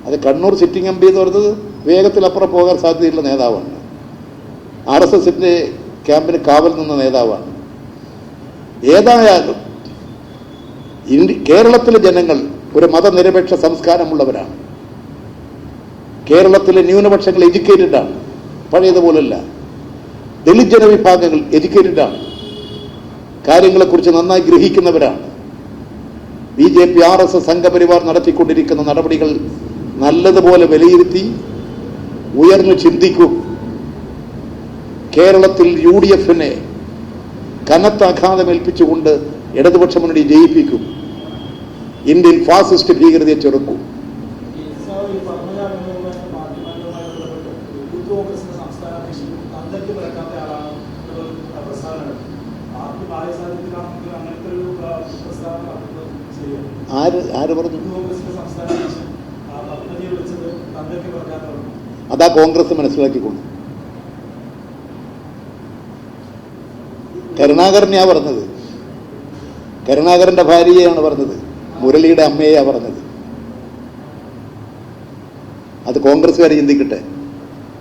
അത് Kannur sitting M P എന്ന് പറയുന്നത് വേഗത്തിലപ്പുറം പോകാൻ സാധ്യതയുള്ള നേതാവാണ്. RSSന്റെ ക്യാമ്പിന് കാവൽ നിന്ന നേതാവാണ്. ഏതായാലും കേരളത്തിലെ ജനങ്ങൾ ഒരു മതനിരപേക്ഷ സംസ്കാരമുള്ളവരാണ്. കേരളത്തിലെ ന്യൂനപക്ഷങ്ങൾ എഡ്യൂക്കേറ്റഡാണ്, പഴയതുപോലല്ല. ദളിത് ജനവിഭാഗങ്ങൾ എഡ്യൂക്കേറ്റഡാണ്, കാര്യങ്ങളെക്കുറിച്ച് നന്നായി ഗ്രഹിക്കുന്നവരാണ്. BJP RSS സംഘപരിവാർ നടത്തിക്കൊണ്ടിരിക്കുന്ന നടപടികൾ നല്ലതുപോലെ വിലയിരുത്തി ഉയർന്നു ചിന്തിക്കും. കേരളത്തിൽ UDFനെ കനത്ത ആഘാതമേൽപ്പിച്ചുകൊണ്ട് ഇടതുപക്ഷ മുന്നണി ജയിപ്പിക്കും. ഇന്ത്യൻ ഫാസിസ്റ്റ് ഭീകരതയെ ചെറുക്കും. ആര് പറഞ്ഞു? അതാ കോൺഗ്രസ് മനസ്സിലാക്കിക്കൊണ്ട്. കരുണാകരനെയാ പറഞ്ഞത്, കരുണാകരന്റെ ഭാര്യയാണ് പറഞ്ഞത്, മുരളിയുടെ അമ്മയെയാ പറഞ്ഞത്. അത് കോൺഗ്രസ്സുകാർ ചിന്തിക്കട്ടെ.